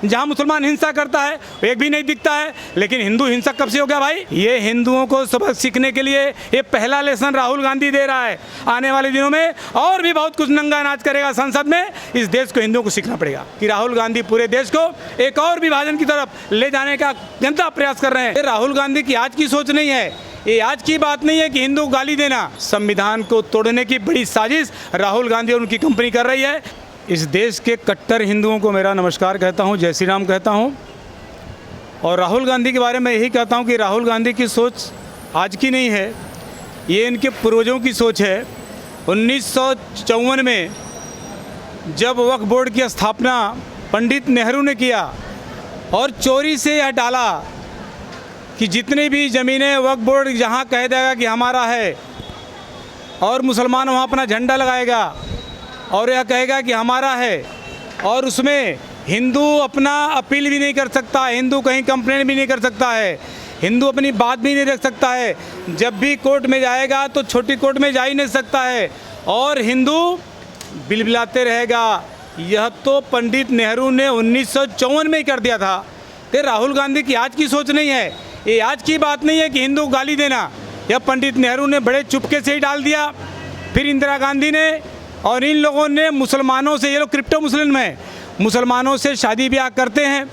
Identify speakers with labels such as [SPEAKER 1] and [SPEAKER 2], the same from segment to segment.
[SPEAKER 1] जहाँ मुसलमान हिंसा करता है एक भी नहीं दिखता है। लेकिन हिंदू हिंसक कब से हो गया भाई? ये हिंदुओं को सबक सीखने के लिए ये पहला लेसन राहुल गांधी दे रहा है। आने वाले दिनों में और भी बहुत कुछ नंगा नाच करेगा संसद में। इस देश को हिंदुओं को सीखना पड़ेगा कि राहुल गांधी पूरे देश को एक और विभाजन की तरफ ले जाने का गंदा प्रयास कर रहे हैं। राहुल गांधी की आज की सोच नहीं है, ये आज की बात नहीं है कि हिंदू को गाली देना। संविधान को तोड़ने की बड़ी साजिश राहुल गांधी और उनकी कंपनी कर रही है। इस देश के कट्टर हिंदुओं को मेरा नमस्कार कहता हूँ, जय श्री राम कहता हूँ। और राहुल गांधी के बारे में यही कहता हूँ कि राहुल गांधी की सोच आज की नहीं है, ये इनके पूर्वजों की सोच है। 1954 में जब वक्फ बोर्ड की स्थापना पंडित नेहरू ने किया और चोरी से यह डाला कि जितनी भी ज़मीनें वक्फ बोर्ड जहाँ कह देगा कि हमारा है और मुसलमान वहाँ अपना झंडा लगाएगा और यह कहेगा कि हमारा है, और उसमें हिंदू अपना अपील भी नहीं कर सकता, हिंदू कहीं कंप्लेंट भी नहीं कर सकता है, हिंदू अपनी बात भी नहीं रख सकता है। जब भी कोर्ट में जाएगा तो छोटी कोर्ट में जा ही नहीं सकता है और हिंदू बिलबिलाते रहेगा। यह तो पंडित नेहरू ने 1954 में ही कर दिया था। तो राहुल गांधी की आज की सोच नहीं है, ये आज की बात नहीं है कि हिंदू को गाली देना। यह पंडित नेहरू ने बड़े चुपके से ही डाल दिया। फिर इंदिरा गांधी ने और इन लोगों ने मुसलमानों से, ये लोग क्रिप्टो मुस्लिम हैं, मुसलमानों से शादी ब्याह करते हैं,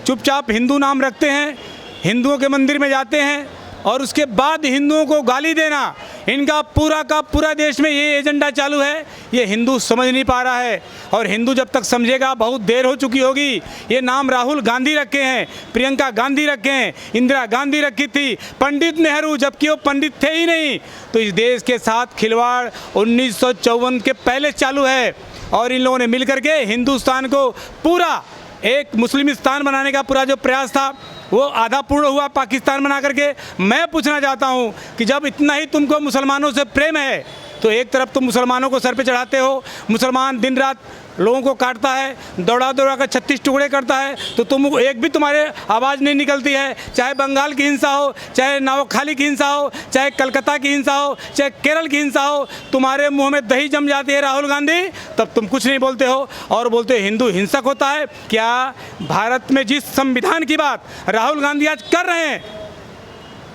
[SPEAKER 1] चुपचाप हिंदू नाम रखते हैं, हिंदुओं के मंदिर में जाते हैं और उसके बाद हिंदुओं को गाली देना। इनका पूरा का पूरा देश में ये एजेंडा चालू है। ये हिंदू समझ नहीं पा रहा है और हिंदू जब तक समझेगा बहुत देर हो चुकी होगी। ये नाम राहुल गांधी रखे हैं, प्रियंका गांधी रखे हैं, इंदिरा गांधी रखी थी, पंडित नेहरू जबकि वो पंडित थे ही नहीं। तो इस देश के साथ खिलवाड़ 1954 के पहले चालू है और इन लोगों ने मिल करके हिंदुस्तान को पूरा एक मुस्लिमिस्तान बनाने का पूरा जो प्रयास था वो आधा पूर्ण हुआ पाकिस्तान बना करके। मैं पूछना चाहता हूँ कि जब इतना ही तुमको मुसलमानों से प्रेम है तो एक तरफ तुम मुसलमानों को सर पे चढ़ाते हो, मुसलमान दिन रात लोगों को काटता है, दौड़ा दौड़ा कर 36 टुकड़े करता है, तो तुम एक भी तुम्हारे आवाज़ नहीं निकलती है। चाहे बंगाल की हिंसा हो, चाहे नवाखाली की हिंसा हो, चाहे कलकत्ता की हिंसा हो, चाहे केरल की हिंसा हो, तुम्हारे मुंह में दही जम जाती है राहुल गांधी, तब तुम कुछ नहीं बोलते हो और बोलते हो हिंदू हिंसक होता है। क्या भारत में जिस संविधान की बात राहुल गांधी आज कर रहे हैं,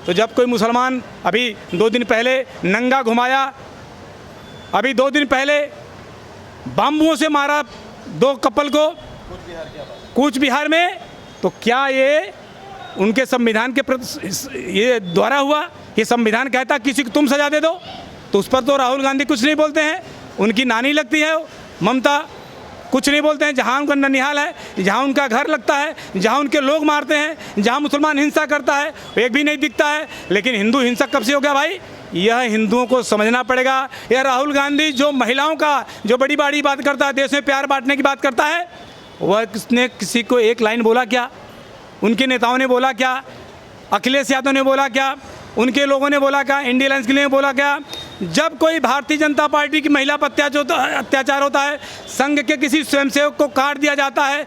[SPEAKER 1] तो जब कोई मुसलमान अभी 2 दिन पहले नंगा घुमाया, अभी 2 दिन पहले बम्बुओं से मारा 2 कपल को कूच बिहार में, तो क्या ये उनके संविधान के ये द्वारा हुआ? ये संविधान कहता किसी को तुम सजा दे दो, तो उस पर तो राहुल गांधी कुछ नहीं बोलते हैं। उनकी नानी लगती है ममता, कुछ नहीं बोलते हैं। जहाँ उनका ननिहाल है, जहाँ उनका घर लगता है, जहाँ उनके लोग मारते हैं, जहाँ मुसलमान हिंसा करता है एक भी नहीं दिखता है। लेकिन हिंदू हिंसक कब से हो गया भाई? यह हिंदुओं को समझना पड़ेगा। यह राहुल गांधी जो महिलाओं का जो बड़ी बड़ी बात करता है, देश में प्यार बांटने की बात करता है, वह किसने किसी को एक लाइन बोला क्या? उनके नेताओं ने बोला क्या? अखिलेश यादव ने बोला क्या? उनके लोगों ने बोला क्या? इंडिया अलायंस के लिए बोला क्या? जब कोई भारतीय जनता पार्टी की महिला पर अत्याचार होता है, संघ के किसी स्वयंसेवक को काट दिया जाता है,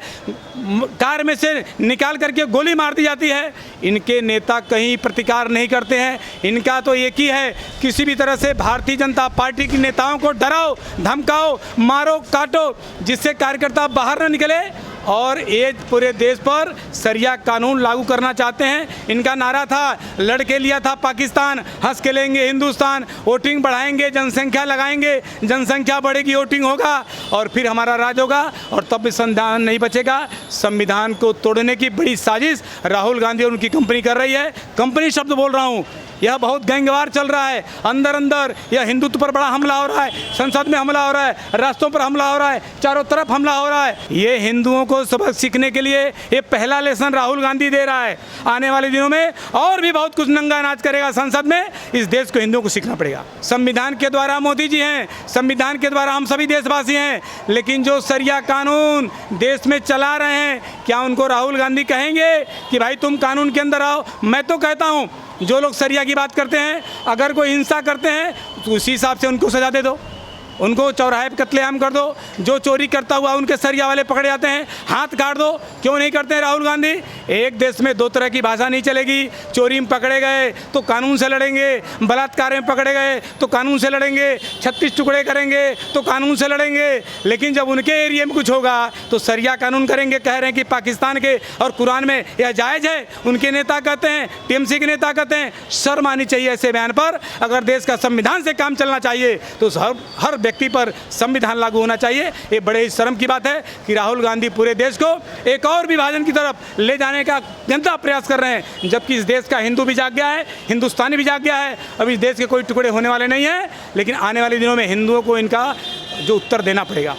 [SPEAKER 1] कार में से निकाल करके गोली मार दी जाती है, इनके नेता कहीं प्रतिकार नहीं करते हैं। इनका तो एक ही है, किसी भी तरह से भारतीय जनता पार्टी के नेताओं को डराओ, धमकाओ, मारो, काटो, जिससे कार्यकर्ता बाहर न निकले और ये पूरे देश पर सरिया कानून लागू करना चाहते हैं। इनका नारा था, लड़के लिया था पाकिस्तान, हंस के लेंगे हिंदुस्तान, वोटिंग बढ़ाएंगे, जनसंख्या लगाएंगे, जनसंख्या बढ़ेगी, वोटिंग होगा और फिर हमारा राज होगा और तब भी संविधान नहीं बचेगा। संविधान को तोड़ने की बड़ी साजिश राहुल गांधी और उनकी कंपनी कर रही है। कंपनी शब्द बोल रहा हूँ, यह बहुत गैंगवार चल रहा है। अंदर अंदर यह हिंदुत्व पर बड़ा हमला हो रहा है, संसद में हमला हो रहा है, रास्तों पर हमला हो रहा है, चारों तरफ हमला हो रहा है। ये हिंदुओं को सबक सीखने के लिए ये पहला लेसन राहुल गांधी दे रहा है। आने वाले दिनों में और भी बहुत कुछ नंगा नाच करेगा संसद में। इस देश को हिंदुओं को सीखना पड़ेगा। संविधान के द्वारा मोदी जी हैं, संविधान के द्वारा हम सभी देशवासी हैं, लेकिन जो सरिया कानून देश में चला रहे हैं, क्या उनको राहुल गांधी कहेंगे कि भाई तुम कानून के अंदर आओ? मैं तो कहता हूँ जो लोग सरिया की बात करते हैं, अगर कोई हिंसा करते हैं तो उसी हिसाब से उनको सजा दे दो, उनको चौराहे पर कत्लेआम कर दो। जो चोरी करता हुआ उनके सरिया वाले पकड़े जाते हैं, हाथ काट दो। क्यों नहीं करते हैं राहुल गांधी? एक देश में दो तरह की भाषा नहीं चलेगी। चोरी में पकड़े गए तो कानून से लड़ेंगे, बलात्कार में पकड़े गए तो कानून से लड़ेंगे, 36 टुकड़े करेंगे तो कानून से लड़ेंगे। लेकिन जब उनके एरिया में कुछ होगा तो सरिया कानून करेंगे। कह रहे हैं कि पाकिस्तान के और कुरान में यह जायज़ है। उनके नेता कहते हैं, टीएमसी के नेता कहते हैं। शर्म आनी चाहिए ऐसे बयान पर। अगर देश का संविधान से काम चलना चाहिए तो हर व्यक्ति पर संविधान लागू होना चाहिए। ये बड़े ही शर्म की बात है कि राहुल गांधी पूरे देश को एक और विभाजन की तरफ ले जाने का गंदा प्रयास कर रहे हैं, जबकि इस देश का हिंदू भी जाग गया है, हिंदुस्तानी भी जाग गया है। अभी इस देश के कोई टुकड़े होने वाले नहीं हैं, लेकिन आने वाले दिनों में हिंदुओं को इनका जो उत्तर देना पड़ेगा।